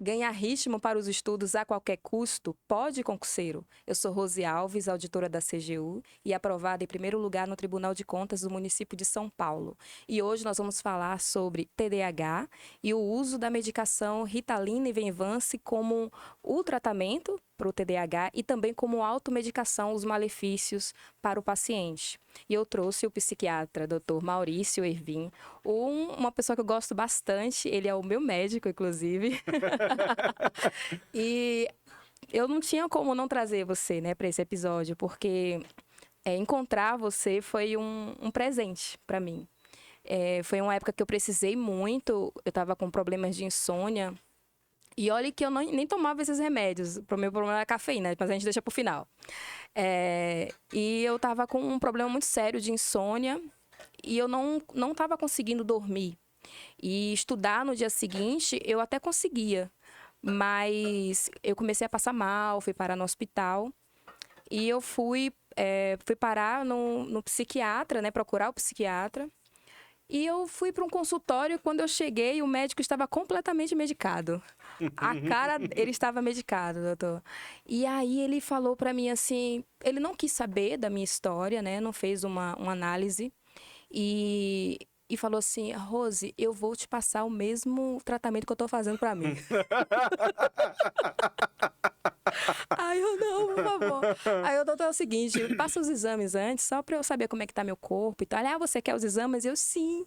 Ganhar ritmo para os estudos a qualquer custo? Pode, concurseiro? Eu sou Rose Alves, auditora da CGU e aprovada em primeiro lugar no Tribunal de Contas do município de São Paulo. E hoje nós vamos falar sobre TDAH e o uso da medicação Ritalina e Venvance como o tratamento para o TDAH e também como automedicação, os malefícios para o paciente. E eu trouxe o psiquiatra, Dr. Maurício Ervin, uma pessoa que eu gosto bastante, ele é o meu médico, inclusive. E eu não tinha como não trazer você, né, para esse episódio, porque encontrar você foi um presente para mim. Foi uma época que eu precisei muito, eu estava com problemas de insônia. E olha que eu nem tomava esses remédios. O meu problema era a cafeína, mas a gente deixa pro final. E eu tava com um problema muito sério de insônia e eu não tava conseguindo dormir. E estudar no dia seguinte, eu até conseguia. Mas eu comecei a passar mal, fui parar no hospital. E eu fui parar no psiquiatra, né? Procurar o psiquiatra. E eu fui para um consultório e quando eu cheguei, o médico estava completamente medicado. Ele estava medicado, doutor. E aí ele falou para mim assim, ele não quis saber da minha história, né? Não fez uma análise. E falou assim, Rose, eu vou te passar o mesmo tratamento que eu tô fazendo para mim. Aí eu, não, por favor. Aí o doutor é o seguinte, passa os exames antes, só para eu saber como é que tá meu corpo e tal. Você quer os exames? Eu, sim.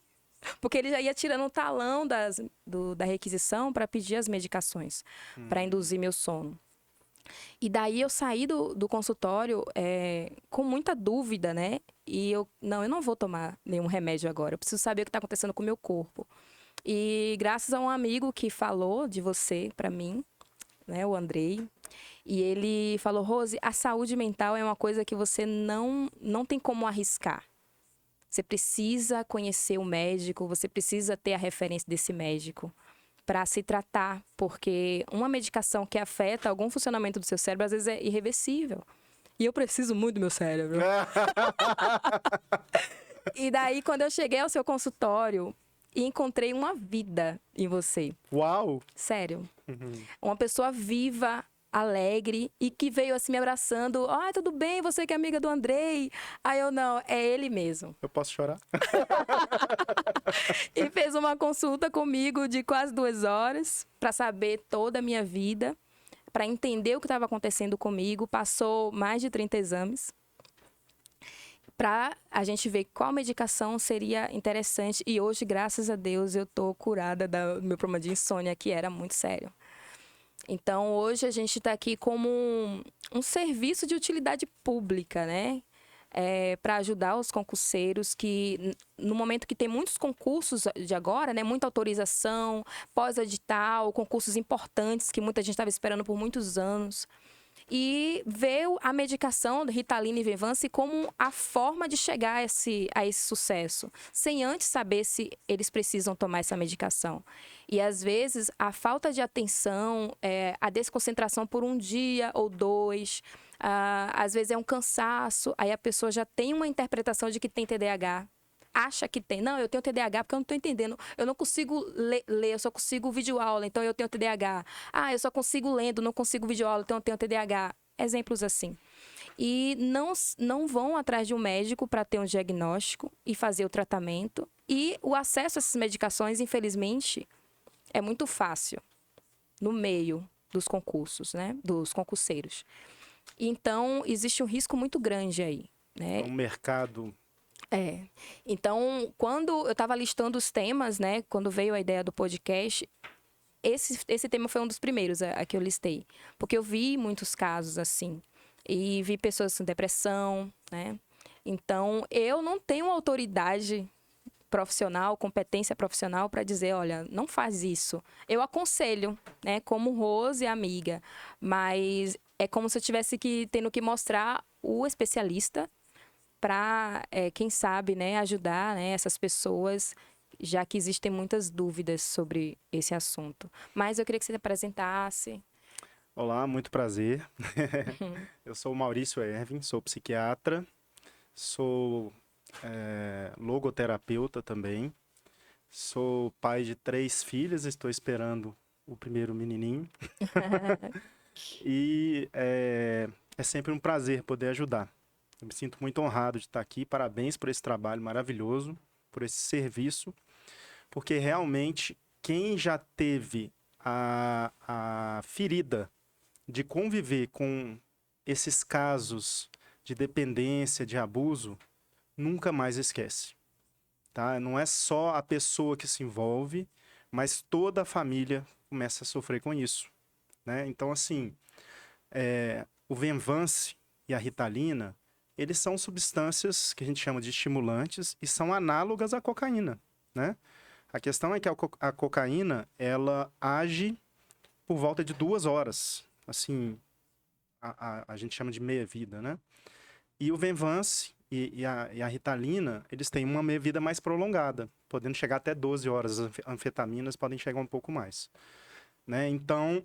Porque ele já ia tirando um talão da requisição para pedir as medicações, para induzir meu sono. E daí eu saí do consultório com muita dúvida, né? E eu não vou tomar nenhum remédio agora. Eu preciso saber o que está acontecendo com o meu corpo. E graças a um amigo que falou de você para mim, né? O Andrei. E ele falou, Rose, a saúde mental é uma coisa que você não tem como arriscar. Você precisa conhecer o médico, você precisa ter a referência desse médico para se tratar, porque uma medicação que afeta algum funcionamento do seu cérebro, às vezes é irreversível. E eu preciso muito do meu cérebro. E daí, quando eu cheguei ao seu consultório, encontrei uma vida em você. Uau! Sério. Uma pessoa viva, alegre e que veio assim me abraçando. Tudo bem, você que é amiga do Andrei. Aí eu, não, é ele mesmo. Eu posso chorar? E fez uma consulta comigo de quase 2 horas para saber toda a minha vida, para entender o que estava acontecendo comigo. Passou mais de 30 exames para a gente ver qual medicação seria interessante. E hoje, graças a Deus, eu tô curada do meu problema de insônia, que era muito sério. Então, hoje a gente está aqui como um serviço de utilidade pública, né? Para ajudar os concurseiros que, no momento que tem muitos concursos de agora, né? Muita autorização, pós-edital, concursos importantes que muita gente estava esperando por muitos anos. E veio a medicação Ritalina e Venvance como a forma de chegar a esse sucesso, sem antes saber se eles precisam tomar essa medicação. E, às vezes, a falta de atenção, a desconcentração por um dia ou 2, às vezes é um cansaço, aí a pessoa já tem uma interpretação de que tem TDAH. Acha que tem. Não, eu tenho TDAH porque eu não estou entendendo. Eu não consigo ler, eu só consigo videoaula, então eu tenho TDAH. Eu só consigo lendo, não consigo videoaula, então eu tenho TDAH. Exemplos assim. E não vão atrás de um médico para ter um diagnóstico e fazer o tratamento. E o acesso a essas medicações, infelizmente, é muito fácil no meio dos concursos, né? Dos concurseiros. Então, existe um risco muito grande aí, né? É um mercado... Então, quando eu estava listando os temas, né? Quando veio a ideia do podcast, esse tema foi um dos primeiros a que eu listei. Porque eu vi muitos casos assim. E vi pessoas com depressão, né? Então, eu não tenho autoridade profissional, competência profissional para dizer, olha, não faz isso. Eu aconselho, né? Como Rose, amiga. Mas é como se eu tivesse tendo que mostrar o especialista para, quem sabe, né, ajudar, né, essas pessoas, já que existem muitas dúvidas sobre esse assunto. Mas eu queria que você se apresentasse. Olá, muito prazer. Eu sou o Maurício Ervin, sou psiquiatra, sou logoterapeuta também, sou pai de 3 filhas, estou esperando o primeiro menininho. E é sempre um prazer poder ajudar. Eu me sinto muito honrado de estar aqui. Parabéns por esse trabalho maravilhoso, por esse serviço, porque realmente quem já teve a ferida de conviver com esses casos de dependência, de abuso, nunca mais esquece, tá? Não é só a pessoa que se envolve, mas toda a família começa a sofrer com isso, né? Então, assim, o Venvance e a Ritalina, eles são substâncias que a gente chama de estimulantes e são análogas à cocaína, né? A questão é que a cocaína, ela age por volta de 2 horas, assim, a gente chama de meia-vida, né? E o Venvance e a Ritalina, eles têm uma meia-vida mais prolongada, podendo chegar até 12 horas. As anfetaminas podem chegar um pouco mais, né? Então,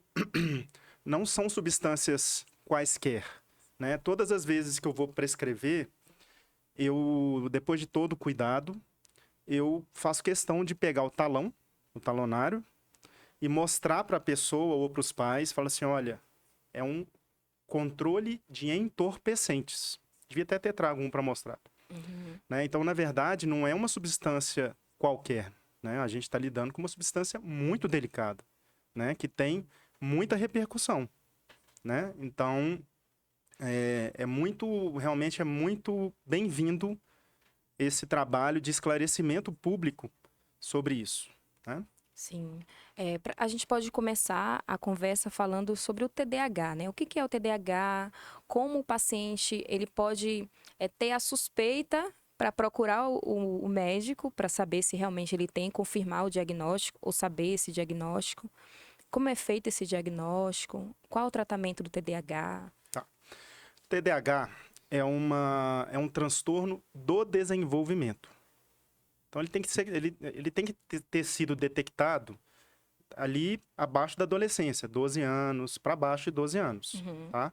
não são substâncias quaisquer, né? Todas as vezes que eu vou prescrever, depois de todo o cuidado, eu faço questão de pegar o talonário, e mostrar para a pessoa ou para os pais, fala assim, olha, é um controle de entorpecentes. Devia até ter trago um para mostrar. Né? Então, na verdade, não é uma substância qualquer, né? A gente está lidando com uma substância muito delicada, né? Que tem muita repercussão, né? Então, realmente é muito bem-vindo esse trabalho de esclarecimento público sobre isso, né? Sim. A gente pode começar a conversa falando sobre o TDAH, né? O que é o TDAH? Como o paciente ele pode ter a suspeita para procurar o médico para saber se realmente ele tem, confirmar o diagnóstico ou saber esse diagnóstico. Como é feito esse diagnóstico? Qual o tratamento do TDAH? Tá. TDAH é um transtorno do desenvolvimento. Então, ele tem que ter sido detectado ali abaixo da adolescência, 12 anos, para baixo de 12 anos, tá?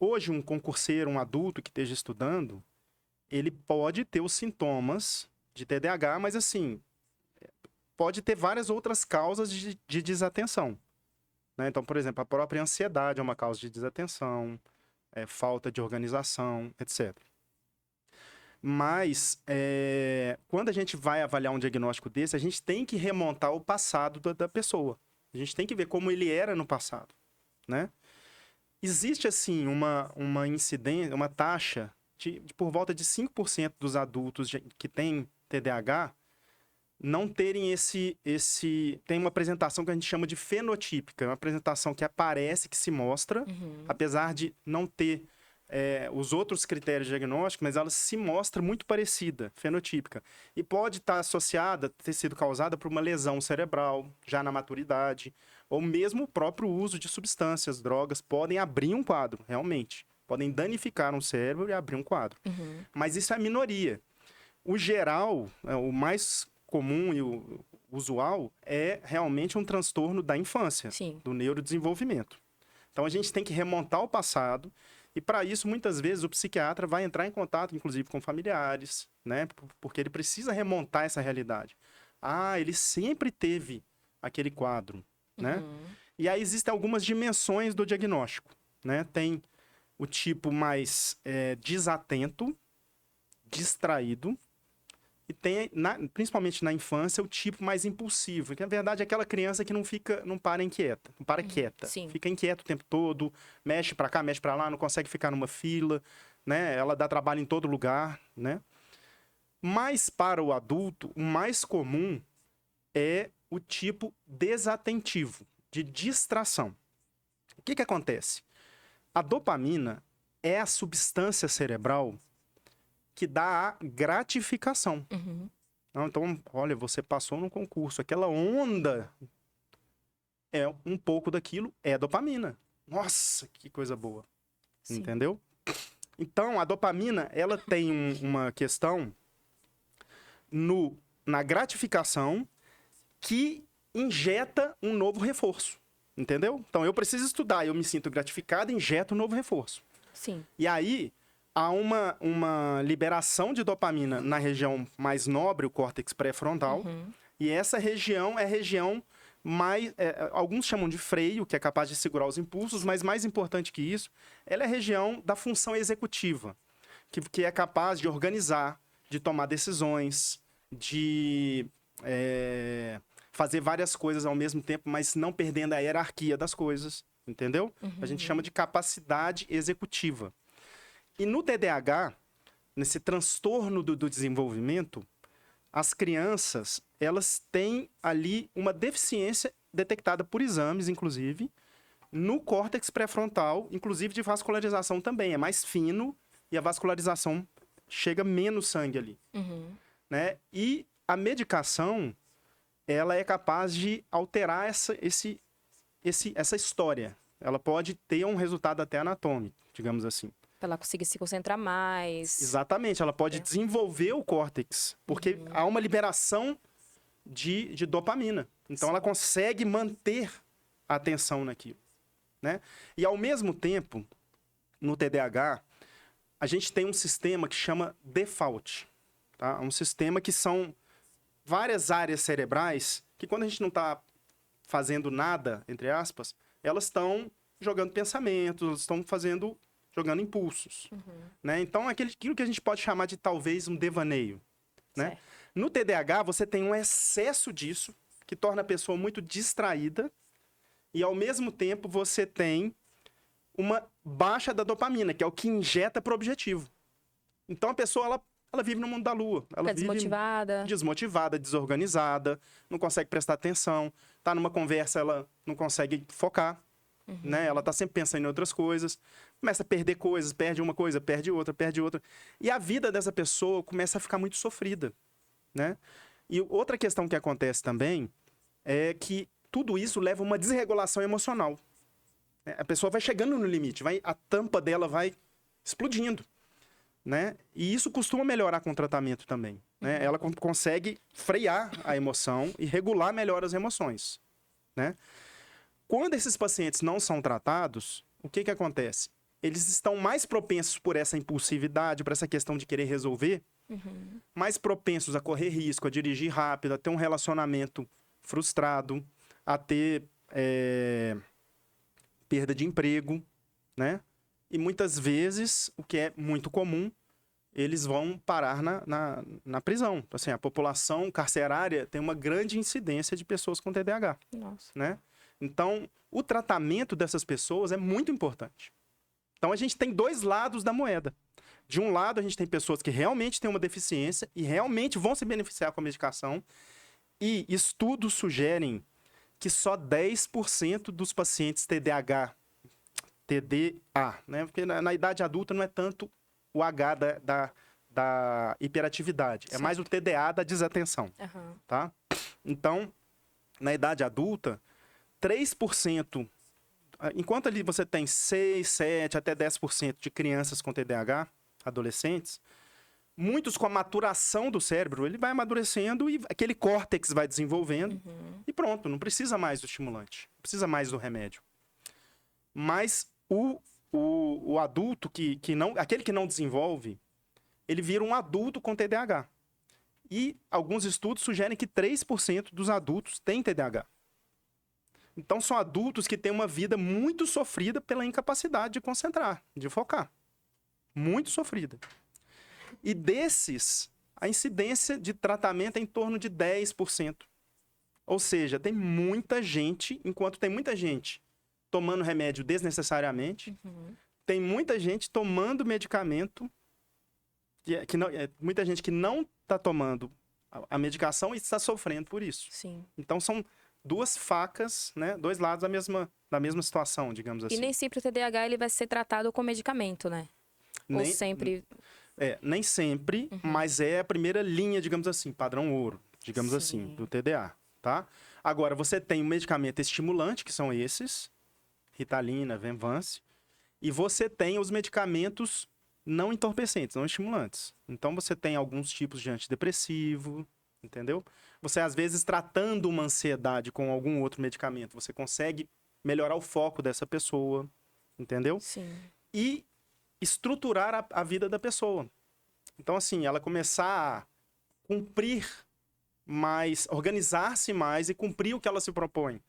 Hoje, um concurseiro, um adulto que esteja estudando, ele pode ter os sintomas de TDAH, mas, assim, pode ter várias outras causas de desatenção, né? Então, por exemplo, a própria ansiedade é uma causa de desatenção, falta de organização, etc. Mas, quando a gente vai avaliar um diagnóstico desse, a gente tem que remontar o passado da pessoa. A gente tem que ver como ele era no passado, né? Existe, assim, uma incidência, uma taxa de por volta de 5% dos adultos que têm TDAH não terem tem uma apresentação que a gente chama de fenotípica, uma apresentação que aparece, que se mostra, apesar de não ter os outros critérios diagnósticos, mas ela se mostra muito parecida, fenotípica. E pode estar associada, ter sido causada por uma lesão cerebral, já na maturidade, ou mesmo o próprio uso de substâncias, drogas, podem abrir um quadro, realmente. Podem danificar um cérebro e abrir um quadro. Mas isso é a minoria. O geral, o mais comum e o usual, é realmente um transtorno da infância, Sim. do neurodesenvolvimento. Então, a gente tem que remontar o passado. E, para isso, muitas vezes, o psiquiatra vai entrar em contato, inclusive, com familiares, né? Porque ele precisa remontar essa realidade. Ah, ele sempre teve aquele quadro, né? E aí existem algumas dimensões do diagnóstico, né? Tem o tipo mais desatento, distraído, e tem, principalmente na infância, o tipo mais impulsivo, que na verdade é aquela criança que não para quieta. Sim. Fica inquieta o tempo todo, mexe para cá, mexe para lá, não consegue ficar numa fila, né? Ela dá trabalho em todo lugar, né? Mas para o adulto, o mais comum é o tipo desatentivo, de distração. O que acontece? A dopamina é a substância cerebral que dá a gratificação. Então, olha, você passou num concurso, aquela onda um pouco daquilo é dopamina. Nossa, que coisa boa. Sim. Entendeu? Então, a dopamina, ela tem uma questão na gratificação que injeta um novo reforço. Entendeu? Então, eu preciso estudar, eu me sinto gratificado, injeto um novo reforço. Sim. E aí, há uma liberação de dopamina na região mais nobre, o córtex pré-frontal, e essa região é a região alguns chamam de freio, que é capaz de segurar os impulsos, mas mais importante que isso, ela é a região da função executiva, que é capaz de organizar, de tomar decisões, de fazer várias coisas ao mesmo tempo, mas não perdendo a hierarquia das coisas, entendeu? A gente chama de capacidade executiva. E no TDAH, nesse transtorno do desenvolvimento, as crianças, elas têm ali uma deficiência detectada por exames, inclusive, no córtex pré-frontal, inclusive de vascularização também. É mais fino e a vascularização chega menos sangue ali. Né? E a medicação, ela é capaz de alterar essa história. Ela pode ter um resultado até anatômico, digamos assim. Pra ela conseguir se concentrar mais. Exatamente, ela pode desenvolver o córtex, porque há uma liberação de dopamina. Então, ela consegue manter a atenção naquilo. Né? E, ao mesmo tempo, no TDAH, a gente tem um sistema que chama default. Tá? Um sistema que são várias áreas cerebrais que, quando a gente não está fazendo nada, entre aspas, elas estão jogando pensamentos, elas estão jogando impulsos. Né? Então, aquilo que a gente pode chamar de, talvez, um devaneio. Né? No TDAH, você tem um excesso disso, que torna a pessoa muito distraída, e, ao mesmo tempo, você tem uma baixa da dopamina, que é o que injeta para o objetivo. Então, a pessoa, ela vive no mundo da lua. Ela vive desmotivada, desorganizada, não consegue prestar atenção, tá numa conversa, ela não consegue focar, né? Ela tá sempre pensando em outras coisas, começa a perder coisas, perde uma coisa, perde outra. E a vida dessa pessoa começa a ficar muito sofrida, né? E outra questão que acontece também é que tudo isso leva a uma desregulação emocional. A pessoa vai chegando no limite, a tampa dela vai explodindo. Né? E isso costuma melhorar com o tratamento também. Né? Ela consegue frear a emoção e regular melhor as emoções. Né? Quando esses pacientes não são tratados, o que acontece? Eles estão mais propensos por essa impulsividade, por essa questão de querer resolver, mais propensos a correr risco, a dirigir rápido, a ter um relacionamento frustrado, a ter perda de emprego, né? E muitas vezes, o que é muito comum, eles vão parar na prisão. Assim, a população carcerária tem uma grande incidência de pessoas com TDAH. Nossa. Né? Então, o tratamento dessas pessoas é muito importante. Então, a gente tem dois lados da moeda. De um lado, a gente tem pessoas que realmente têm uma deficiência e realmente vão se beneficiar com a medicação. E estudos sugerem que só 10% dos pacientes TDA, né? Porque na idade adulta não é tanto o H da hiperatividade, é mais o TDA da desatenção, tá? Então, na idade adulta, 3%, enquanto ali você tem 6, 7, até 10% de crianças com TDAH, adolescentes, muitos com a maturação do cérebro, ele vai amadurecendo e aquele córtex vai desenvolvendo e pronto, não precisa mais do estimulante, não precisa mais do remédio. Mas o adulto aquele que não desenvolve, ele vira um adulto com TDAH. E alguns estudos sugerem que 3% dos adultos têm TDAH. Então, são adultos que têm uma vida muito sofrida pela incapacidade de concentrar, de focar. Muito sofrida. E desses, a incidência de tratamento é em torno de 10%. Ou seja, tem muita gente, enquanto tem muita gente tomando remédio desnecessariamente, tem muita gente tomando medicamento, muita gente que não está tomando a medicação e está sofrendo por isso. Sim. Então, são duas facas, né? Dois lados da mesma situação, digamos assim. E nem sempre o TDAH ele vai ser tratado com medicamento, né? Ou sempre... nem sempre, mas é a primeira linha, digamos assim, padrão ouro, digamos assim, do TDA, tá? Agora, você tem um medicamento estimulante, que são esses, Ritalina, Venvance, e você tem os medicamentos não entorpecentes, não estimulantes. Então, você tem alguns tipos de antidepressivo, entendeu? Você, às vezes, tratando uma ansiedade com algum outro medicamento, você consegue melhorar o foco dessa pessoa, entendeu? Sim. E estruturar a vida da pessoa. Então, assim, ela começar a cumprir mais, organizar-se mais e cumprir o que ela se propõe.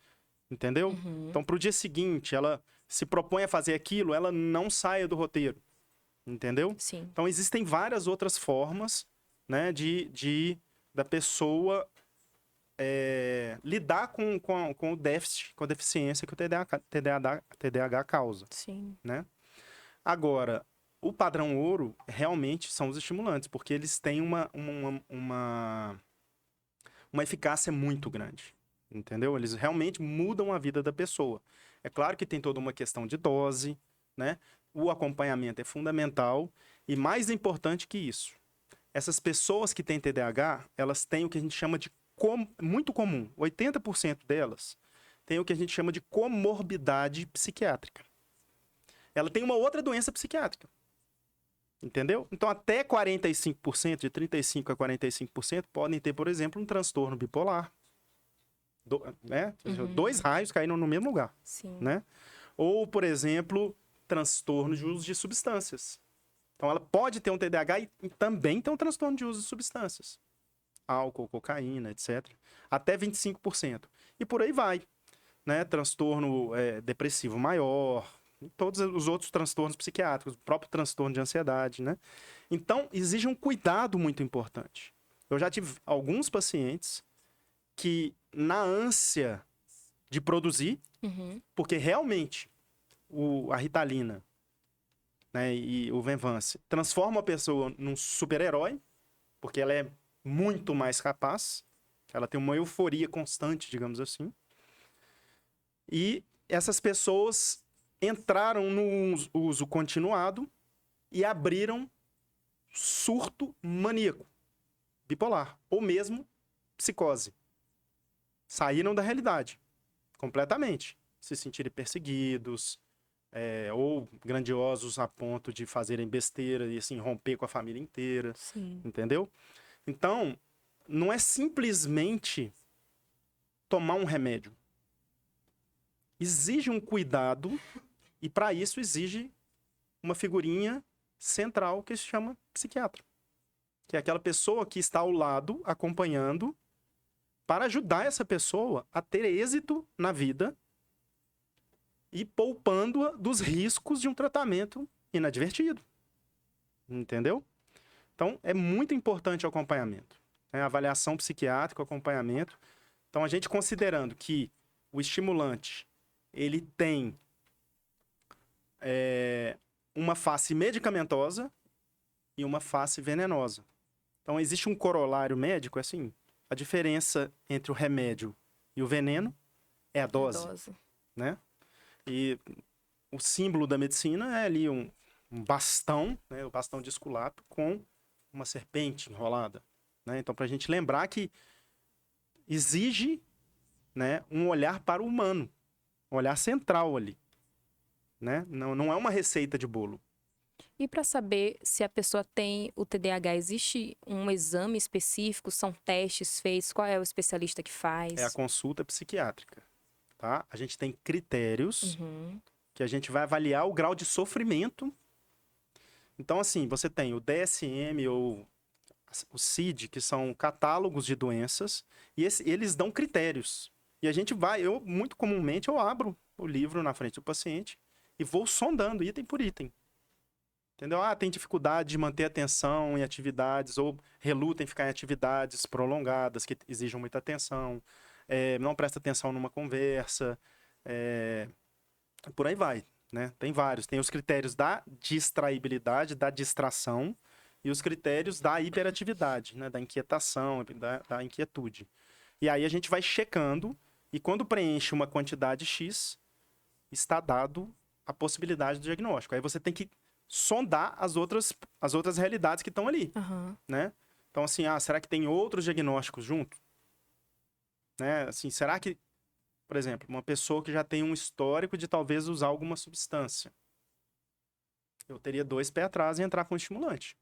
Entendeu? Uhum. Então, para o dia seguinte, ela se propõe a fazer aquilo, ela não saia do roteiro. Entendeu? Sim. Então, existem várias outras formas, né, da pessoa lidar com o déficit, com a deficiência que o TDAH causa. Sim. Né? Agora, o padrão ouro realmente são os estimulantes, porque eles têm uma eficácia muito grande. Entendeu? Eles realmente mudam a vida da pessoa. É claro que tem toda uma questão de dose, né? O acompanhamento é fundamental e mais importante que isso, essas pessoas que têm TDAH, elas têm o que a gente chama de muito comum, 80% delas têm o que a gente chama de comorbidade psiquiátrica. Ela tem uma outra doença psiquiátrica. Entendeu? Então, até 45%, de 35% a 45%, podem ter, por exemplo, um transtorno bipolar. Né? Uhum. 2 raios caindo no mesmo lugar. Sim. Né? Ou, por exemplo, transtorno de uso de substâncias. Então, ela pode ter um TDAH e também ter um transtorno de uso de substâncias. Álcool, cocaína, etc. Até 25%. E por aí vai. Né? Transtorno depressivo maior, todos os outros transtornos psiquiátricos, o próprio transtorno de ansiedade. Né? Então, exige um cuidado muito importante. Eu já tive alguns pacientes que, na ânsia de produzir, Uhum. porque realmente a Ritalina, né, e o Venvance transforma a pessoa num super-herói, porque ela é muito mais capaz, ela tem uma euforia constante, digamos assim. E essas pessoas entraram no uso continuado e abriram surto maníaco, bipolar, ou mesmo psicose. Saíram da realidade, completamente. Se sentirem perseguidos, ou grandiosos a ponto de fazerem besteira e assim romper com a família inteira. Sim. Entendeu? Então, não é simplesmente tomar um remédio. Exige um cuidado e para isso exige uma figurinha central que se chama psiquiatra. Que é aquela pessoa que está ao lado, acompanhando, para ajudar essa pessoa a ter êxito na vida e poupando-a dos riscos de um tratamento inadvertido. Entendeu? Então, é muito importante o acompanhamento. Né? A avaliação psiquiátrica, o acompanhamento. Então, a gente considerando que o estimulante, ele tem uma face medicamentosa e uma face venenosa. Então, existe um corolário médico, assim, a diferença entre o remédio e o veneno é a dose. Né? E o símbolo da medicina é ali um bastão, né? O bastão de Esculápio com uma serpente enrolada. Né? Então, para a gente lembrar que exige, né, um olhar para o humano, um olhar central ali. Né? Não é uma receita de bolo. E para saber se a pessoa tem o TDAH, existe um exame específico? São testes feitos? Qual é o especialista que faz? É a consulta psiquiátrica. Tá? A gente tem critérios que a gente vai avaliar o grau de sofrimento. Então, assim, você tem o DSM ou o CID, que são catálogos de doenças, e eles dão critérios. E a gente muito comumente, eu abro o livro na frente do paciente e vou sondando item por item. Entendeu? Tem dificuldade de manter atenção em atividades, ou reluta em ficar em atividades prolongadas que exijam muita atenção, não presta atenção numa conversa, por aí vai. Né? Tem vários. Tem os critérios da distraibilidade, da distração, e os critérios da hiperatividade, né? Da inquietação, da inquietude. E aí a gente vai checando, e quando preenche uma quantidade X, está dado a possibilidade do diagnóstico. Aí você tem que sondar as outras realidades que estão ali. Né? Então, assim, será que tem outros diagnósticos junto? Né? Assim, será que, por exemplo, uma pessoa que já tem um histórico de talvez usar alguma substância, eu teria 2 pés atrás e entrar com estimulante.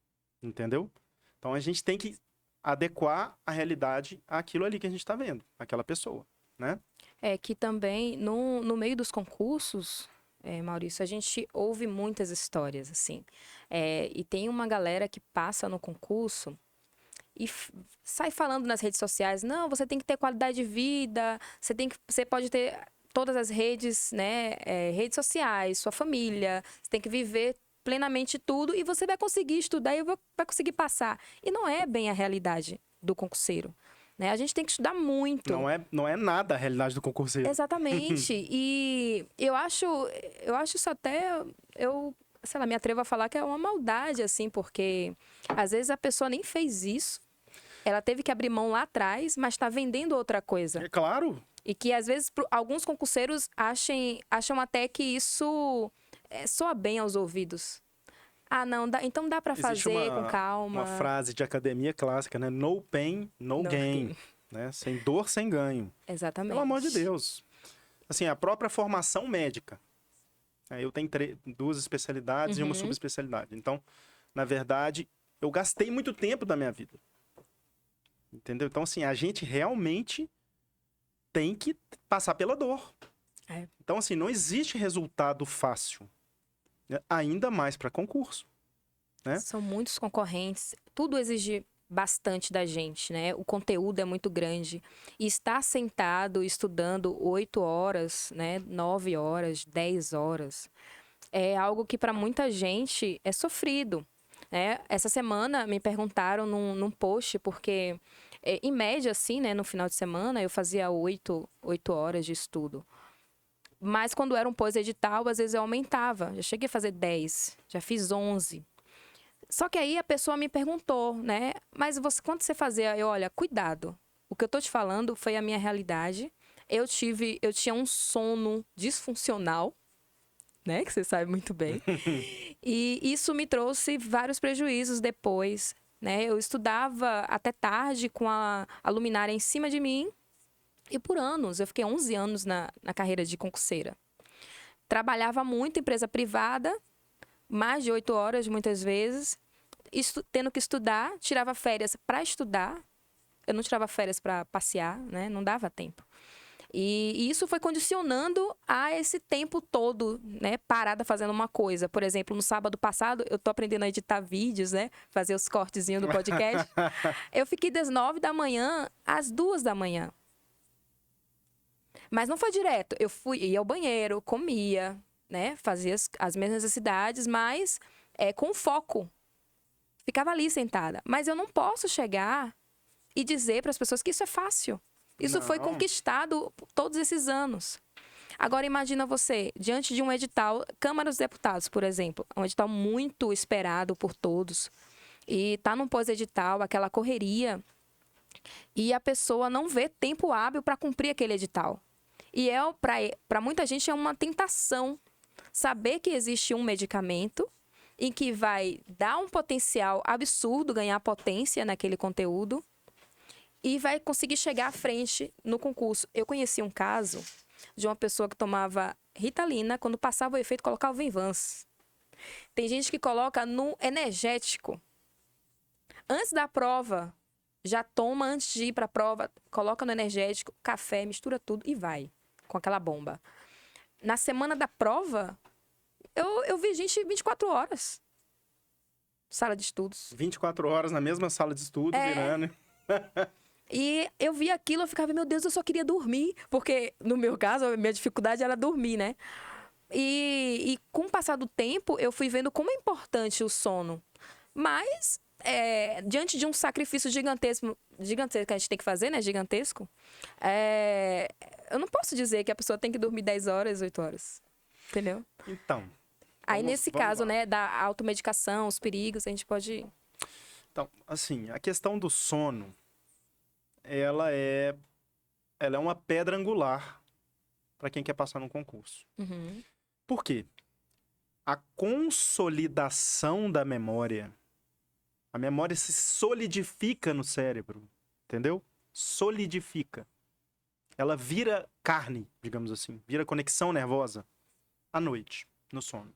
Entendeu? Então, a gente tem que adequar a realidade àquilo ali que a gente está vendo, aquela pessoa, né? É que também, no meio dos concursos, Maurício, a gente ouve muitas histórias, assim. E tem uma galera que passa no concurso e sai falando nas redes sociais, não, você tem que ter qualidade de vida, você pode ter todas as redes, né, redes sociais, sua família, você tem que viver plenamente tudo e você vai conseguir estudar e vai conseguir passar. E não é bem a realidade do concurseiro, né? A gente tem que estudar muito. Não é nada a realidade do concurseiro. Exatamente. E eu acho isso até, sei lá, me atrevo a falar que é uma maldade, assim, porque às vezes a pessoa nem fez isso, ela teve que abrir mão lá atrás, mas está vendendo outra coisa. É claro. E que às vezes alguns concurseiros acham até que isso soa bem aos ouvidos. Ah, não, então dá para fazer com calma. Uma frase de academia clássica, né? No pain, no gain. Né? Sem dor, sem ganho. Exatamente. Pelo amor de Deus. Assim, a própria formação médica. Eu tenho 2 especialidades e uma subespecialidade. Então, na verdade, eu gastei muito tempo da minha vida. Entendeu? Então, assim, a gente realmente tem que passar pela dor. Então, assim, não existe resultado fácil. Né? Ainda mais para concurso. Né? São muitos concorrentes. Tudo exige bastante da gente, né? O conteúdo é muito grande. E estar sentado estudando 8 horas, né? 9 horas, 10 horas, é algo que para muita gente é sofrido. Né? Essa semana me perguntaram num post, porque em média, assim, né? No final de semana eu fazia 8 horas de estudo. Mas quando era um pós-edital, às vezes eu aumentava. Já cheguei a fazer 10, já fiz 11. Só que aí a pessoa me perguntou, né? Mas quando você fazia? Olha, cuidado. O que eu tô te falando foi a minha realidade. Eu tinha um sono disfuncional, né? Que você sabe muito bem. E isso me trouxe vários prejuízos depois, né? Eu estudava até tarde com a luminária em cima de mim. E por anos, eu fiquei 11 anos na carreira de concurseira. Trabalhava muito em empresa privada, mais de 8 horas muitas vezes, tendo que estudar, tirava férias para estudar. Eu não tirava férias para passear, né? Não dava tempo. E isso foi condicionando a esse tempo todo, né? Parada fazendo uma coisa. Por exemplo, no sábado passado, eu tô aprendendo a editar vídeos, né? Fazer os cortezinhos do podcast. Eu fiquei das 9 da manhã às 2 da manhã. Mas não foi direto. Eu ia ao banheiro, comia, né? Fazia as minhas necessidades, mas com foco. Ficava ali sentada. Mas eu não posso chegar e dizer para as pessoas que isso é fácil. Isso foi conquistado todos esses anos. Agora imagina você, diante de um edital, Câmara dos Deputados, por exemplo, um edital muito esperado por todos. E tá num pós-edital, aquela correria, e a pessoa não vê tempo hábil para cumprir aquele edital. E para muita gente é uma tentação saber que existe um medicamento em que vai dar um potencial absurdo, ganhar potência naquele conteúdo e vai conseguir chegar à frente no concurso. Eu conheci um caso de uma pessoa que tomava Ritalina, quando passava o efeito, colocava o Venvance. Tem gente que coloca no energético. Antes da prova, já toma antes de ir para a prova, coloca no energético, café, mistura tudo e vai com aquela bomba. Na semana da prova, eu vi gente 24 horas. Sala de estudos. 24 horas na mesma sala de estudo, virando. E eu vi aquilo, eu ficava, meu Deus, eu só queria dormir. Porque, no meu caso, a minha dificuldade era dormir, né? E com o passar do tempo, eu fui vendo como é importante o sono. Mas, diante de um sacrifício gigantesco que a gente tem que fazer, né? Gigantesco. Eu não posso dizer que a pessoa tem que dormir 10 horas, 8 horas. Entendeu? Então. Aí, nesse caso, né, da automedicação, os perigos, a gente pode... Então, assim, a questão do sono, ela é uma pedra angular para quem quer passar num concurso. Uhum. Por quê? A consolidação da memória, a memória se solidifica no cérebro, entendeu? Solidifica. Ela vira carne, digamos assim, vira conexão nervosa à noite, no sono.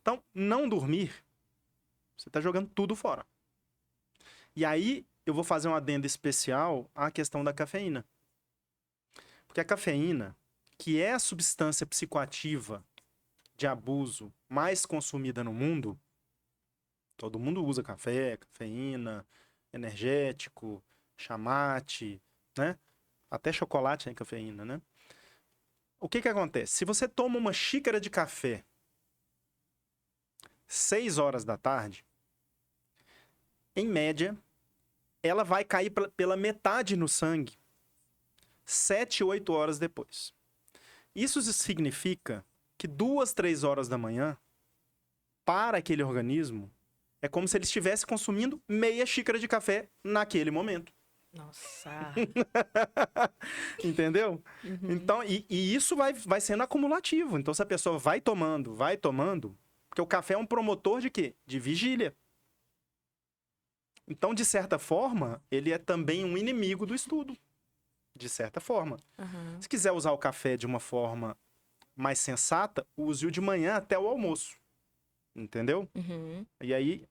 Então, não dormir, você está jogando tudo fora. E aí, eu vou fazer um adendo especial à questão da cafeína. Porque a cafeína, que é a substância psicoativa de abuso mais consumida no mundo, todo mundo usa café, cafeína, energético, chamate, né? Até chocolate tem cafeína, né? O que acontece? Se você toma uma xícara de café 6 horas da tarde, em média, ela vai cair pela metade no sangue 7, 8 horas depois. Isso significa que 2, 3 horas da manhã, para aquele organismo, é como se ele estivesse consumindo meia xícara de café naquele momento. Nossa. Entendeu? Uhum. Então, e isso vai sendo acumulativo. Então, se a pessoa vai tomando, porque o café é um promotor de quê? De vigília. Então, de certa forma, ele é também um inimigo do estudo. De certa forma. Uhum. Se quiser usar o café de uma forma mais sensata, use-o de manhã até o almoço. Entendeu? Uhum. E aí,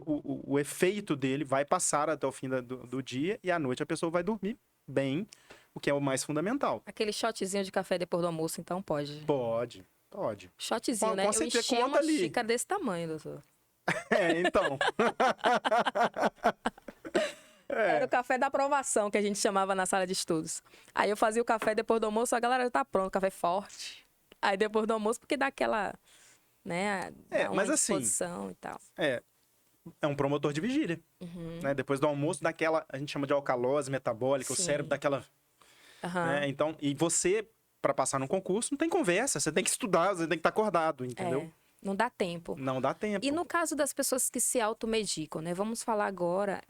o efeito dele vai passar até o fim do dia e à noite a pessoa vai dormir bem, o que é o mais fundamental. Aquele shotzinho de café depois do almoço, então pode? Pode. Shotzinho, né? Com Eu certeza, enchia conta uma ali. xícara desse tamanho, doutor. Então. Era o café da aprovação, que a gente chamava na sala de estudos. Aí eu fazia o café depois do almoço, a galera já tá pronto, café forte. Aí depois do almoço, porque dá aquela, né, dá uma Mas assim, disposição e tal. é um promotor de vigília. Uhum. Né? Depois do almoço, daquela, a gente chama de alcalose metabólica, Sim. o cérebro daquela. Aham. Né? Então, e você, para passar num concurso, não tem conversa, você tem que estudar, você tem que estar acordado, entendeu? É, não dá tempo. Não dá tempo. E no caso das pessoas que se automedicam, né? Vamos falar agora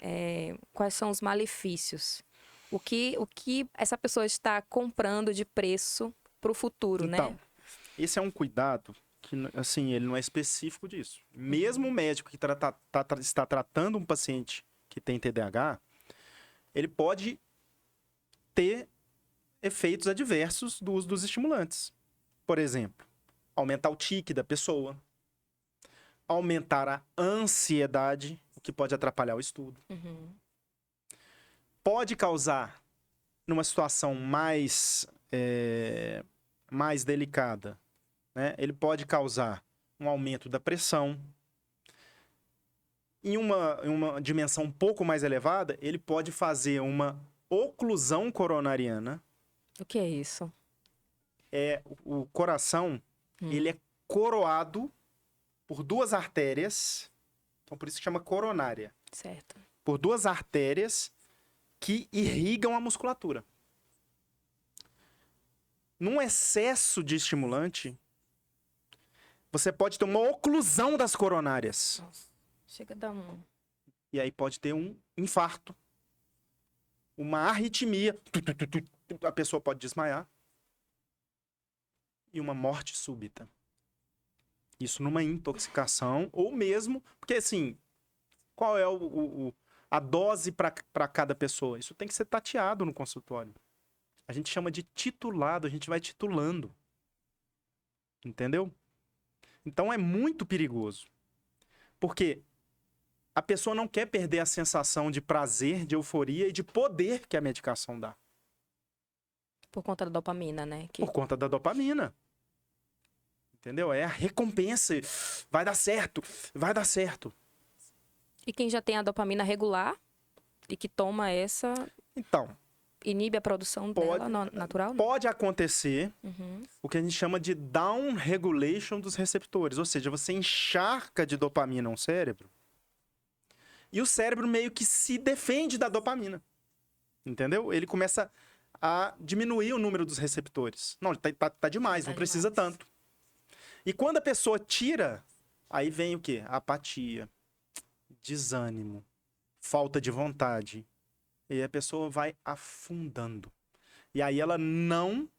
quais são os malefícios. O que essa pessoa está comprando de preço para o futuro, Então, né? esse é um cuidado que, assim, ele não é específico disso. Mesmo o médico que está tratando um paciente que tem TDAH, ele pode ter efeitos adversos do uso dos estimulantes. Por exemplo, aumentar o tique da pessoa, aumentar a ansiedade, o que pode atrapalhar o estudo. Uhum. Pode causar, numa situação mais delicada, né? Ele pode causar um aumento da pressão. Em uma dimensão um pouco mais elevada, ele pode fazer uma oclusão coronariana. O que é isso? O coração, ele é coroado por 2 artérias, então por isso que chama coronária. Certo. Por 2 artérias que irrigam a musculatura. Num excesso de estimulante, você pode ter uma oclusão das coronárias. Nossa, chega a dar um... E aí pode ter um infarto, uma arritmia, a pessoa pode desmaiar e uma morte súbita. Isso numa intoxicação ou mesmo... Porque, assim, qual é a dose para cada pessoa? Isso tem que ser tateado no consultório. A gente chama de titulado, a gente vai titulando. Entendeu? Então é muito perigoso. Porque a pessoa não quer perder a sensação de prazer, de euforia e de poder que a medicação dá. Por conta da dopamina, né? Por conta da dopamina. Entendeu? É a recompensa. Vai dar certo, vai dar certo. E quem já tem a dopamina regular e que toma essa, Então, inibe a produção dela natural? Não? pode acontecer Uhum. o que a gente chama de down regulation dos receptores. Ou seja, você encharca de dopamina um cérebro e o cérebro meio que se defende da dopamina. Entendeu? Ele começa a diminuir o número dos receptores. Não, tá demais, não precisa tanto. E quando a pessoa tira, aí vem o quê? Apatia, desânimo, falta de vontade. E aí a pessoa vai afundando. E aí ela não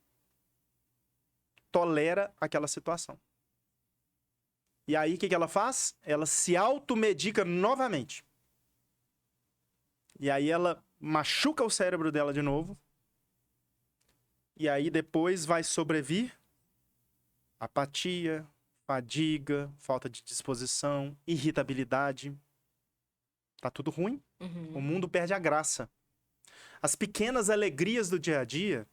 tolera aquela situação. E aí o que ela faz? Ela se automedica novamente. E aí ela machuca o cérebro dela de novo. E aí depois vai sobrevir apatia, fadiga, falta de disposição, irritabilidade. Tá tudo ruim. Uhum. O mundo perde a graça. As pequenas alegrias do dia a dia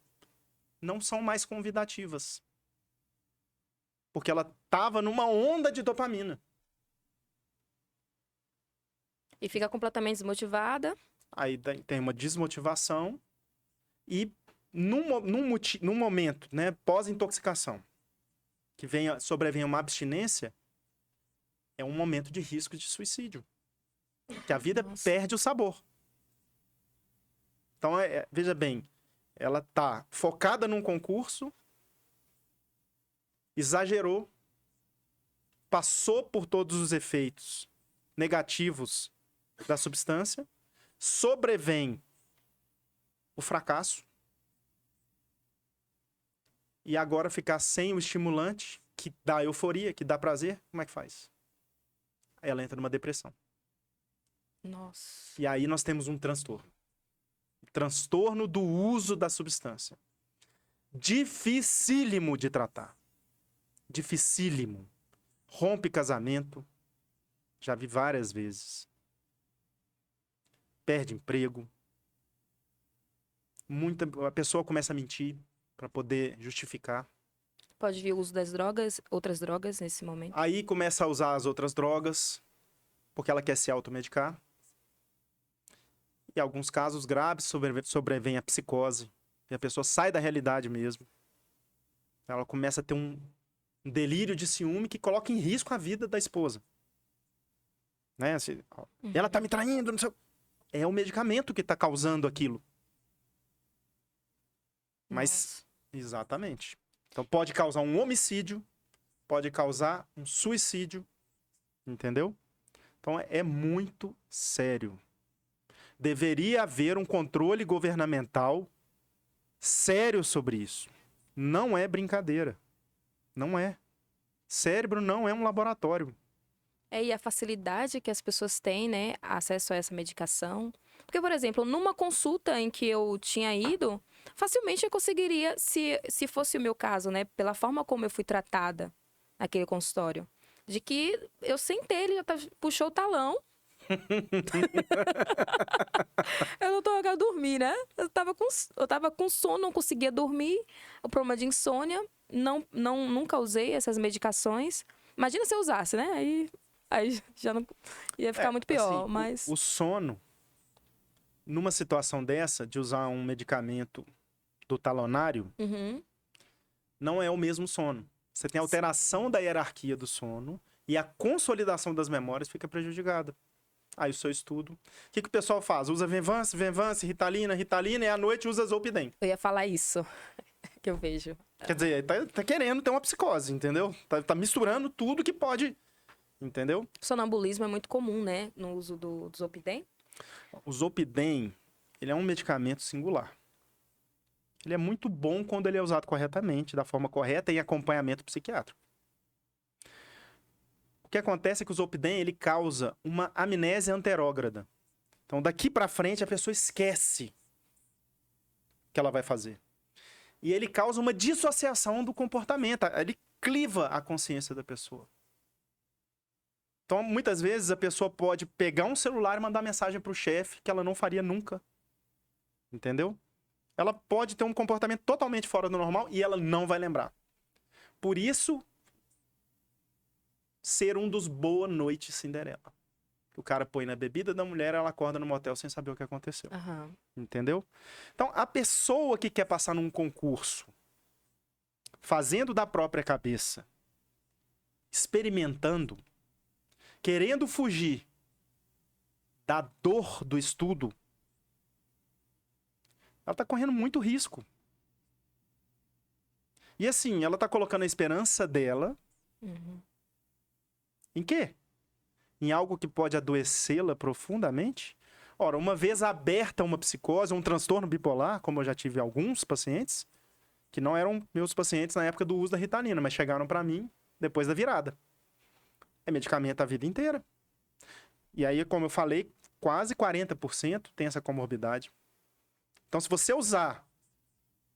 não são mais convidativas. Porque ela tava numa onda de dopamina. E fica completamente desmotivada. Aí tem uma desmotivação e num momento, né, pós-intoxicação, que sobrevém uma abstinência, é um momento de risco de suicídio. Que a vida perde o sabor. Então, veja bem, ela tá focada num concurso, exagerou, passou por todos os efeitos negativos da substância, sobrevém o fracasso, e agora ficar sem o estimulante, que dá euforia, que dá prazer, como é que faz? Aí ela entra numa depressão. Nossa. E aí nós temos um transtorno. Transtorno do uso da substância. Dificílimo de tratar. Dificílimo. Rompe casamento. Já vi várias vezes. Perde emprego. A pessoa começa a mentir para poder justificar. Pode vir o uso das drogas, outras drogas nesse momento. Aí começa a usar as outras drogas, porque ela quer se automedicar. Em alguns casos graves, sobrevém a psicose. E a pessoa sai da realidade mesmo. Ela começa a ter um delírio de ciúme que coloca em risco a vida da esposa. Né? Assim, ela tá me traindo, não sei. É o medicamento que tá causando aquilo. Mas, exatamente. Então pode causar um homicídio, pode causar um suicídio. Entendeu? Então é muito sério. Deveria haver um controle governamental sério sobre isso. Não é brincadeira. Não é. Cérebro não é um laboratório. E a facilidade que as pessoas têm, né, acesso a essa medicação. Porque, por exemplo, numa consulta em que eu tinha ido, facilmente eu conseguiria, se fosse o meu caso, né, pela forma como eu fui tratada naquele consultório, de que eu sentei, ele já puxou o talão. Eu quero dormir, né? Eu tava com sono, não conseguia dormir. O problema de insônia, nunca usei essas medicações. Imagina se eu usasse, né? Aí já não ia ficar muito pior, assim, mas... O sono, numa situação dessa, de usar um medicamento do talonário, não é o mesmo sono. Você tem alteração da hierarquia do sono e a consolidação das memórias fica prejudicada. Aí o seu estudo... O que o pessoal faz? Usa Venvance, Ritalina, e à noite usa Zolpidem. Eu ia falar isso, que eu vejo. Quer dizer, tá querendo ter uma psicose, entendeu? Tá misturando tudo que pode, entendeu? O sonambulismo é muito comum, né? No uso do Zolpidem. O Zolpidem, ele é um medicamento singular. Ele é muito bom quando ele é usado corretamente, da forma correta, em acompanhamento psiquiátrico. O que acontece é que o Zolpidem, ele causa uma amnésia anterógrada. Então, daqui para frente, a pessoa esquece o que ela vai fazer. E ele causa uma dissociação do comportamento. Ele cliva a consciência da pessoa. Então, muitas vezes, a pessoa pode pegar um celular e mandar mensagem para o chefe que ela não faria nunca. Entendeu? Ela pode ter um comportamento totalmente fora do normal e ela não vai lembrar. Por isso, ser um dos Boa Noite Cinderela. O cara põe na bebida da mulher, ela acorda no motel sem saber o que aconteceu. Entendeu? Então, a pessoa que quer passar num concurso, fazendo da própria cabeça, experimentando, querendo fugir da dor do estudo, ela tá correndo muito risco. E assim, ela tá colocando a esperança dela em quê? Em algo que pode adoecê-la profundamente? Ora, uma vez aberta uma psicose, um transtorno bipolar, como eu já tive alguns pacientes, que não eram meus pacientes na época do uso da Ritalina, mas chegaram para mim depois da virada. É medicamento a vida inteira. E aí, como eu falei, quase 40% tem essa comorbidade. Então, se você usar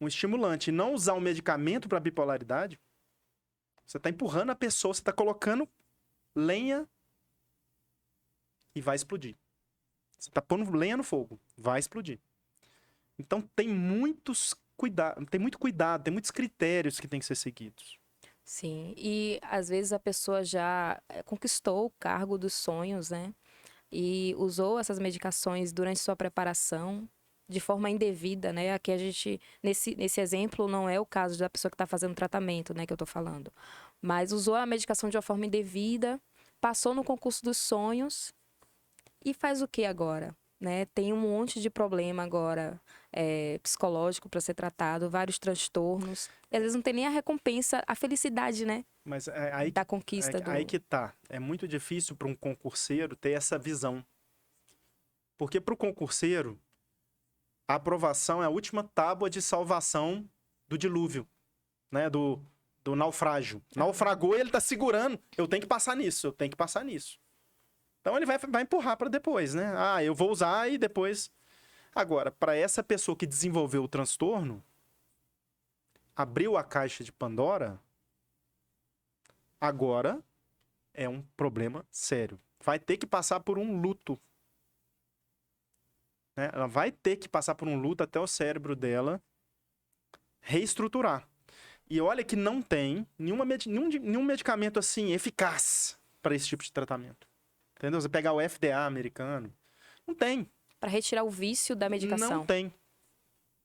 um estimulante e não usar um medicamento para bipolaridade, você está empurrando a pessoa, você está colocando lenha e vai explodir. Você está pondo lenha no fogo, vai explodir. Então, tem muito cuidado, tem muitos critérios que têm que ser seguidos. Sim, e às vezes a pessoa já conquistou o cargo dos sonhos, né? e usou essas medicações durante sua preparação de forma indevida, né? Aqui a gente, nesse exemplo, não é o caso da pessoa que está fazendo tratamento, né, que eu estou falando. Mas usou a medicação de uma forma indevida, passou no concurso dos sonhos e faz o que agora? Né? Tem um monte de problema agora psicológico para ser tratado, vários transtornos. E às vezes não tem nem a recompensa, a felicidade, né? Mas Da conquista aí que tá. É muito difícil para um concurseiro ter essa visão. Porque para o concurseiro, a aprovação é a última tábua de salvação do dilúvio, né? Do naufrágio. Naufragou e ele tá segurando. Eu tenho que passar nisso, eu tenho que passar nisso. Então ele vai empurrar para depois, né? Ah, eu vou usar e depois... Agora, para essa pessoa que desenvolveu o transtorno, abriu a caixa de Pandora, agora é um problema sério. Vai ter que passar por um luto. Né? Ela vai ter que passar por um luto até o cérebro dela reestruturar. E olha que não tem nenhum medicamento assim eficaz para esse tipo de tratamento. Entendeu? Você pegar o FDA americano, não tem. Para retirar o vício da medicação. Não tem.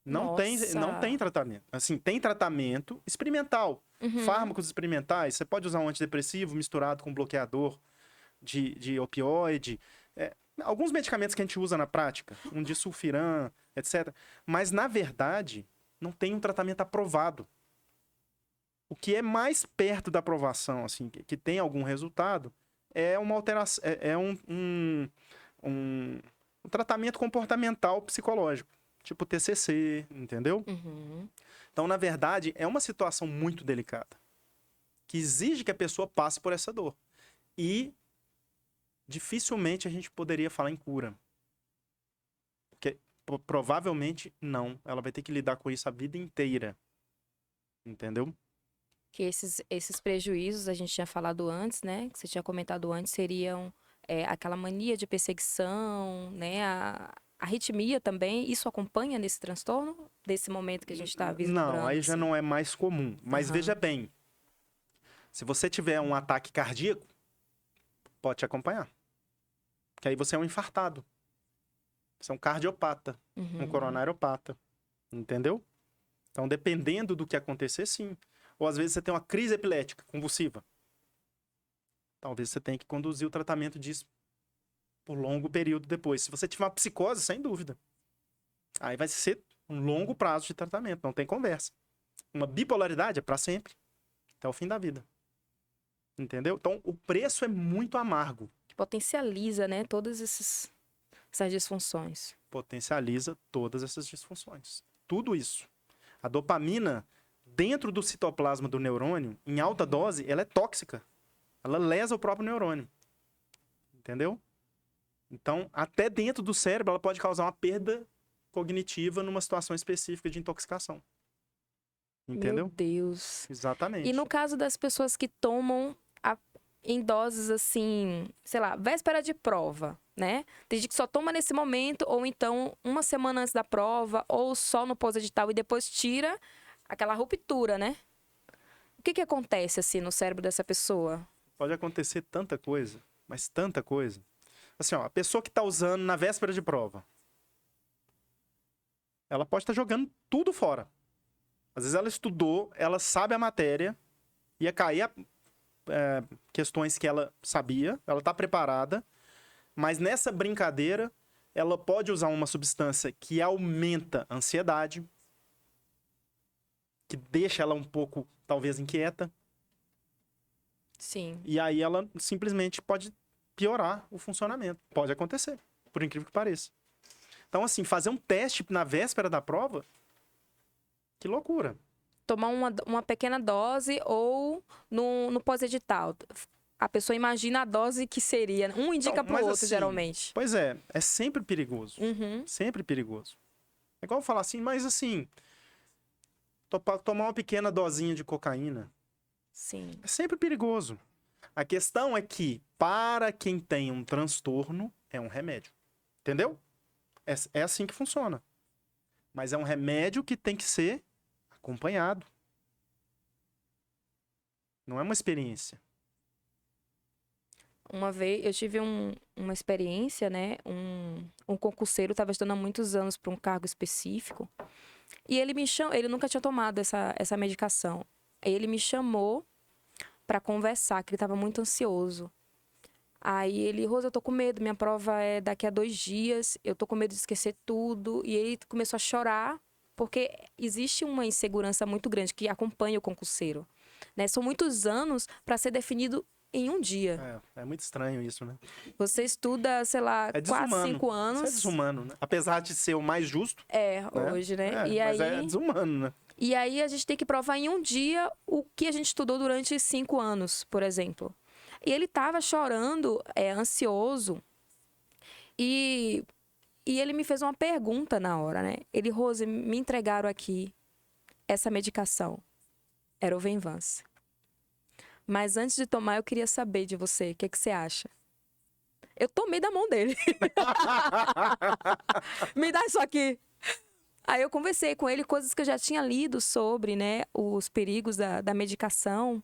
Não tem tratamento. Assim, tem tratamento experimental. Fármacos experimentais. Você pode usar um antidepressivo misturado com bloqueador de opioide. Alguns medicamentos que a gente usa na prática. Um disulfiram, etc. Mas, na verdade, não tem um tratamento aprovado. O que é mais perto da aprovação, assim, que tem algum resultado, é uma alteração, um tratamento comportamental psicológico, tipo TCC, entendeu? Então, na verdade, é uma situação muito delicada, que exige que a pessoa passe por essa dor. E dificilmente a gente poderia falar em cura. Porque provavelmente não. Ela vai ter que lidar com isso a vida inteira. Entendeu? Que esses prejuízos, a gente tinha falado antes, né? Que você tinha comentado antes, seriam aquela mania de perseguição, né? A arritmia também. Isso acompanha nesse transtorno? Desse momento que a gente está vislumbrando? Não, aí já assim? não é mais comum. Mas veja bem, se você tiver um ataque cardíaco, pode te acompanhar. Porque aí você é um infartado. Você é um cardiopata, um coronariopata. Entendeu? Então, dependendo do que acontecer, sim. Ou às vezes você tem uma crise epilética convulsiva. Talvez você tenha que conduzir o tratamento disso por longo período depois. Se você tiver uma psicose, sem dúvida. Aí vai ser um longo prazo de tratamento, não tem conversa. Uma bipolaridade é para sempre, até o fim da vida. Entendeu? Então, o preço é muito amargo. Potencializa, né? Todas essas disfunções. Potencializa todas essas disfunções. Tudo isso. A dopamina, dentro do citoplasma do neurônio, em alta dose, ela é tóxica. Ela lesa o próprio neurônio. Entendeu? Então, até dentro do cérebro, ela pode causar uma perda cognitiva numa situação específica de intoxicação. Entendeu? Meu Deus. Exatamente. E no caso das pessoas que tomam em doses assim, sei lá, véspera de prova, né? Tem gente que só toma nesse momento, ou então uma semana antes da prova, ou só no pós-edital e depois tira aquela ruptura, né? O que acontece assim no cérebro dessa pessoa? Pode acontecer tanta coisa, mas tanta coisa. Assim, ó, a pessoa que tá usando na véspera de prova, ela pode estar jogando tudo fora. Às vezes ela estudou, ela sabe a matéria, ia cair questões que ela sabia, ela tá preparada, mas nessa brincadeira, ela pode usar uma substância que aumenta a ansiedade, que deixa ela um pouco, talvez, inquieta. Sim. E aí ela simplesmente pode piorar o funcionamento. Pode acontecer, por incrível que pareça. Então, assim, fazer um teste na véspera da prova, que loucura. Tomar uma pequena dose ou no pós-edital. A pessoa imagina a dose que seria. Um indica pro outro, assim, geralmente. Pois é sempre perigoso. Sempre perigoso. É igual falar assim, mas assim, tomar uma pequena dosinha de cocaína. Sim. É sempre perigoso. A questão é que, para quem tem um transtorno, é um remédio. Entendeu? É assim que funciona. Mas é um remédio que tem que ser acompanhado. Não é uma experiência. Uma vez eu tive uma experiência, né? Um concurseiro estava estudando há muitos anos para um cargo específico. E ele me chamou, ele nunca tinha tomado essa medicação. Ele me chamou para conversar, que ele estava muito ansioso. Aí ele, Rosa, eu tô com medo, minha prova é daqui a 2 dias, eu tô com medo de esquecer tudo. E ele começou a chorar, porque existe uma insegurança muito grande que acompanha o concurseiro, né? São muitos anos para ser definido em um dia. É muito estranho isso, né? Você estuda, sei lá, É 4, desumano. 5 anos. Isso é desumano, né? Apesar de ser o mais justo, né? Hoje, né? Mas é desumano, né? E aí a gente tem que provar em um dia o que a gente estudou durante 5 anos, por exemplo. E ele tava chorando, ansioso. E ele me fez uma pergunta na hora, né? Ele, Rose, me entregaram aqui essa medicação. Era o Venvance. Mas antes de tomar, eu queria saber de você, o que você acha? Eu tomei da mão dele. Me dá isso aqui. Aí eu conversei com ele, coisas que eu já tinha lido sobre, né? Os perigos da medicação.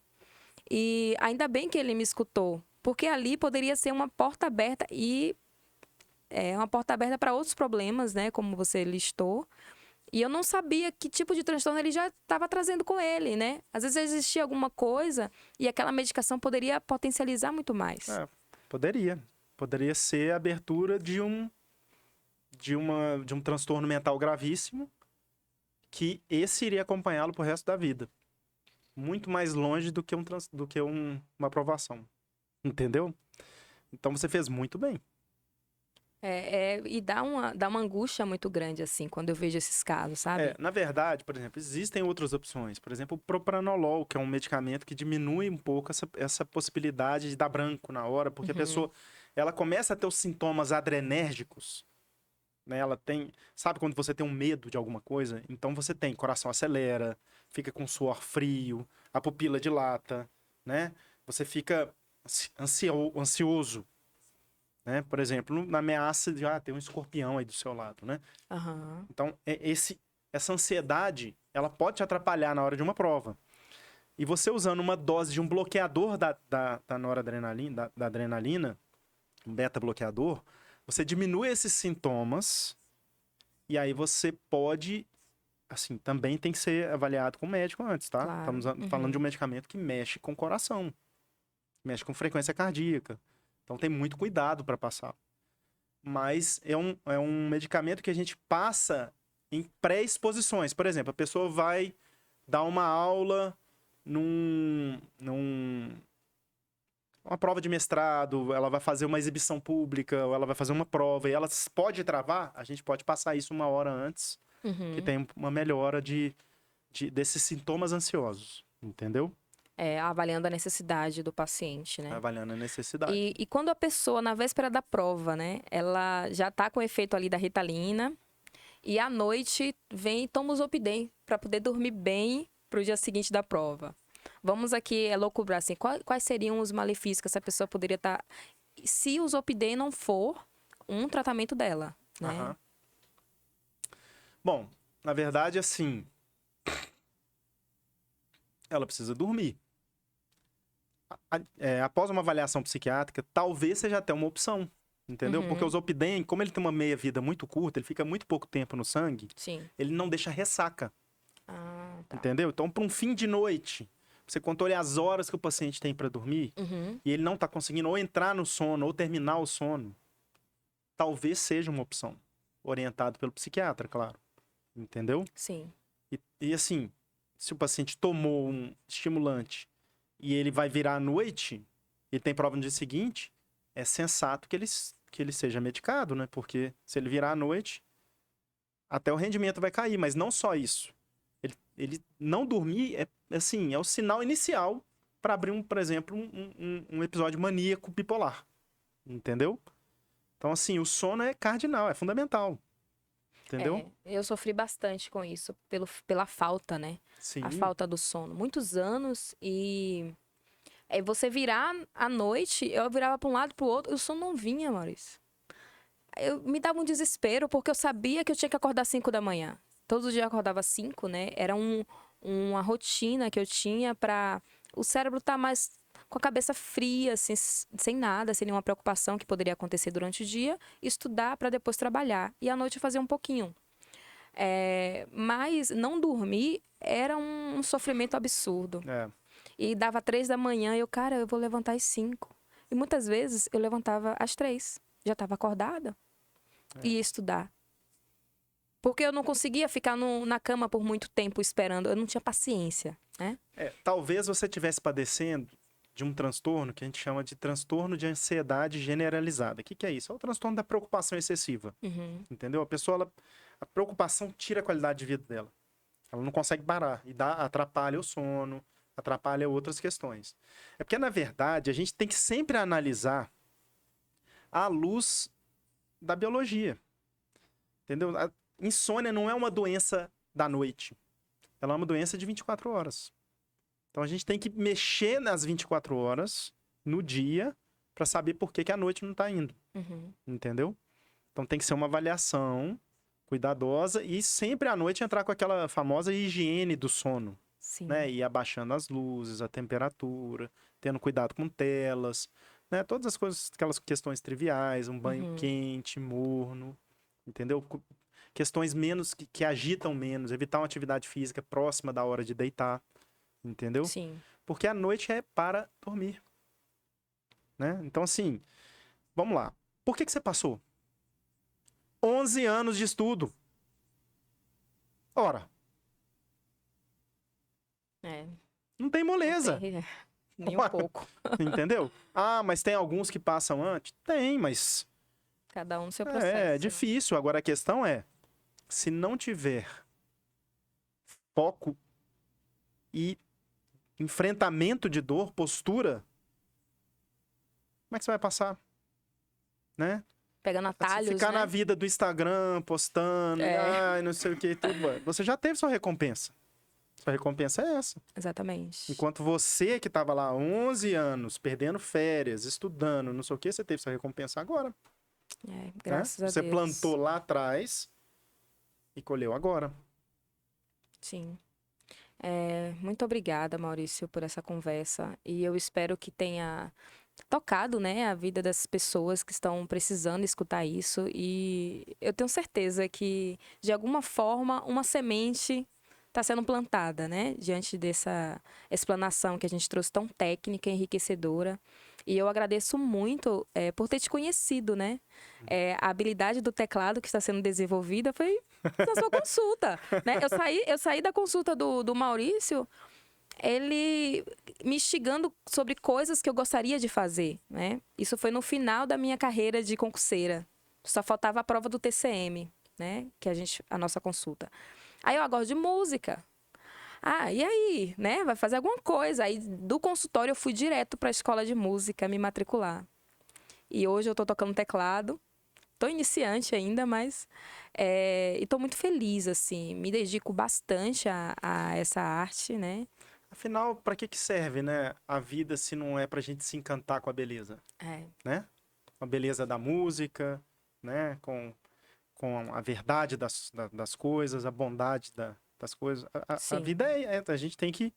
E ainda bem que ele me escutou. Porque ali poderia ser uma porta aberta uma porta aberta para outros problemas, né? Como você listou. E eu não sabia que tipo de transtorno ele já estava trazendo com ele, né? Às vezes existia alguma coisa e aquela medicação poderia potencializar muito mais. Poderia. Poderia ser a abertura de um transtorno mental gravíssimo que esse iria acompanhá-lo pro resto da vida. Muito mais longe do que uma aprovação. Entendeu? Então você fez muito bem. E dá uma angústia muito grande, assim, quando eu vejo esses casos, sabe? Na verdade, por exemplo, existem outras opções. Por exemplo, o propranolol, que é um medicamento que diminui um pouco essa possibilidade de dar branco na hora, porque a pessoa, ela começa a ter os sintomas adrenérgicos, né? Ela tem... Sabe quando você tem um medo de alguma coisa? Então você tem, coração acelera, fica com suor frio, a pupila dilata, né? Você fica ansioso. Né? Por exemplo, na ameaça de tem um escorpião aí do seu lado, né? Uhum. Então, essa ansiedade, ela pode te atrapalhar na hora de uma prova. E você usando uma dose de um bloqueador da noradrenalina, da adrenalina, um beta-bloqueador, você diminui esses sintomas e aí você pode, assim, também tem que ser avaliado com o médico antes, tá? Claro. Estamos falando de um medicamento que mexe com o coração, mexe com frequência cardíaca. Então tem muito cuidado para passar. Mas é um medicamento que a gente passa em pré-exposições. Por exemplo, a pessoa vai dar uma aula uma prova de mestrado, ela vai fazer uma exibição pública, ou ela vai fazer uma prova, e ela pode travar, a gente pode passar isso 1 hora antes, que tem uma melhora desses sintomas ansiosos, entendeu? Avaliando a necessidade do paciente, né? Avaliando a necessidade. E quando a pessoa, na véspera da prova, né? Ela já tá com o efeito ali da Ritalina. E à noite vem e toma o Zolpidem para poder dormir bem pro dia seguinte da prova. Vamos aqui loucubrar, assim, quais seriam os malefícios que essa pessoa poderia estar... Se o Zolpidem não for um tratamento dela, né? Bom, na verdade, assim... Ela precisa dormir. Após uma avaliação psiquiátrica, talvez seja até uma opção, entendeu? Porque o Zolpidem, como ele tem uma meia-vida muito curta, ele fica muito pouco tempo no sangue, Sim. ele não deixa ressaca, Tá. entendeu? Então, para um fim de noite, você contou as horas que o paciente tem para dormir, e ele não está conseguindo ou entrar no sono, ou terminar o sono, talvez seja uma opção, orientado pelo psiquiatra, claro, entendeu? Sim. E assim, se o paciente tomou um estimulante e ele vai virar à noite, e tem prova no dia seguinte, é sensato que ele seja medicado, né? Porque se ele virar à noite, até o rendimento vai cair. Mas não só isso. Ele não dormir é o sinal inicial para abrir, por exemplo, um episódio maníaco bipolar. Entendeu? Então, assim, o sono é cardinal, é fundamental. Entendeu? Eu sofri bastante com isso, pela falta, né? Sim. A falta do sono. Muitos anos e você virar à noite, eu virava para um lado e para o outro, e o sono não vinha, Maurício. Me dava um desespero, porque eu sabia que eu tinha que acordar 5 da manhã. Todos os dias eu acordava 5, né? Era uma rotina que eu tinha para o cérebro estar mais com a cabeça fria, assim, sem nada, sem nenhuma preocupação que poderia acontecer durante o dia, estudar para depois trabalhar. E à noite eu fazia um pouquinho. Mas não dormir era um sofrimento absurdo. E dava 3 da manhã e eu, cara, eu vou levantar às 5. E muitas vezes eu levantava às 3. Já estava acordada. E ia estudar. Porque eu não conseguia ficar na cama por muito tempo esperando. Eu não tinha paciência, né? Talvez você estivesse padecendo de um transtorno que a gente chama de transtorno de ansiedade generalizada. O que é isso? É o transtorno da preocupação excessiva. Entendeu? A pessoa, a preocupação tira a qualidade de vida dela. Ela não consegue parar. E atrapalha o sono, atrapalha outras questões. É porque, na verdade, a gente tem que sempre analisar à luz da biologia. Entendeu? A insônia não é uma doença da noite. Ela é uma doença de 24 horas. Então, a gente tem que mexer nas 24 horas no dia para saber por que a noite não está indo. Entendeu? Então, tem que ser uma avaliação cuidadosa e sempre à noite entrar com aquela famosa higiene do sono. Sim. Né? E abaixando as luzes, a temperatura, tendo cuidado com telas, né? Todas as coisas, aquelas questões triviais, um banho quente, morno, entendeu? Questões menos que agitam menos, evitar uma atividade física próxima da hora de deitar, entendeu? Sim. Porque a noite é para dormir, né? Então, assim, vamos lá. Por que você passou 11 anos de estudo? Ora, não tem moleza. Não tem, nem um pouco. Entendeu? Ah, mas tem alguns que passam antes? Tem, mas... Cada um no seu processo. É difícil. Agora, a questão é, se não tiver foco e enfrentamento de dor, postura, como é que você vai passar? Né? Pegando atalhos, ficar né? na vida do Instagram, postando, não sei o que, tudo. Você já teve sua recompensa. Sua recompensa é essa. Exatamente. Enquanto você que estava lá 11 anos, perdendo férias, estudando, não sei o que, você teve sua recompensa agora. Graças a Deus. Você plantou lá atrás e colheu agora. Sim. Muito obrigada, Maurício, por essa conversa. E eu espero que tenha tocado, né, a vida das pessoas que estão precisando escutar isso. E eu tenho certeza que, de alguma forma, uma semente está sendo plantada, né, diante dessa explanação que a gente trouxe tão técnica, enriquecedora. E eu agradeço muito por ter te conhecido, né? A habilidade do teclado que está sendo desenvolvida foi na sua consulta, né? Eu saí da consulta do Maurício, ele me instigando sobre coisas que eu gostaria de fazer, né? Isso foi no final da minha carreira de concurseira. Só faltava a prova do TCM, né? Que a nossa consulta. Aí eu gosto de música. E aí, né? Vai fazer alguma coisa. Aí do consultório eu fui direto para a escola de música me matricular. E hoje eu tô tocando teclado. Tô iniciante ainda, mas... e tô muito feliz, assim. Me dedico bastante a essa arte, né? Afinal, para que serve, né? A vida se não é pra gente se encantar com a beleza? Né? A beleza da música, né? Com a verdade das coisas, a bondade das coisas. A vida a gente tem que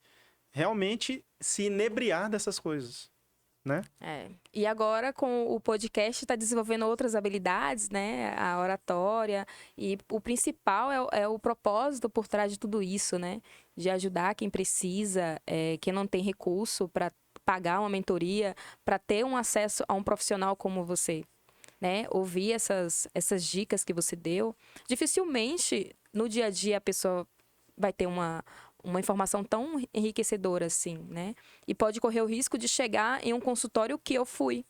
realmente se inebriar dessas coisas, né? E agora, com o podcast, está desenvolvendo outras habilidades, né? A oratória. E o principal é o propósito por trás de tudo isso, né? De ajudar quem precisa, quem não tem recurso para pagar uma mentoria, para ter um acesso a um profissional como você. Né? Ouvir essas dicas que você deu. Dificilmente, no dia a dia, a pessoa vai ter uma informação tão enriquecedora assim, né? E pode correr o risco de chegar em um consultório que eu fui,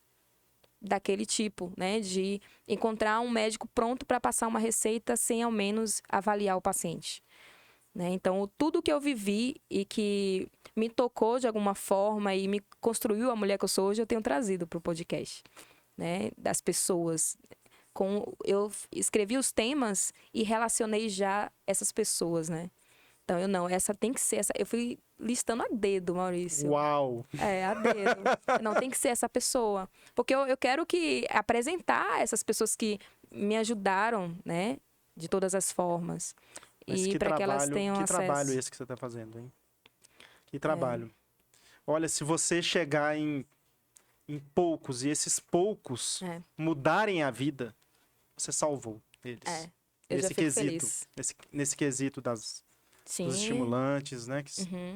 daquele tipo, né? De encontrar um médico pronto para passar uma receita sem ao menos avaliar o paciente. Né? Então, tudo que eu vivi e que me tocou de alguma forma e me construiu a mulher que eu sou hoje, eu tenho trazido para o podcast. Né, das pessoas. Eu escrevi os temas e relacionei já essas pessoas, né? Então, essa tem que ser essa. Eu fui listando a dedo, Maurício. Uau! A dedo. Não, tem que ser essa pessoa. Porque eu quero apresentar essas pessoas que me ajudaram, né? De todas as formas. Mas e para que elas tenham acesso. Que trabalho esse que você está fazendo, hein? Que trabalho. Olha, se você chegar em poucos e esses poucos mudarem a vida, você salvou eles. Eu já Nesse fico quesito, feliz. nesse quesito dos estimulantes, né?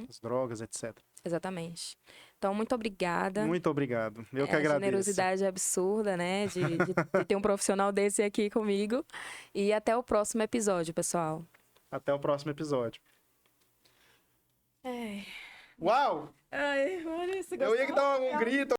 Das drogas, etc. Exatamente. Então, muito obrigada. Muito obrigado. Eu que A agradeço. generosidade absurda, né? De ter um profissional desse aqui comigo. E até o próximo episódio, pessoal. Até o próximo episódio. Ai, Uau! olha isso. Eu ia dar um grito.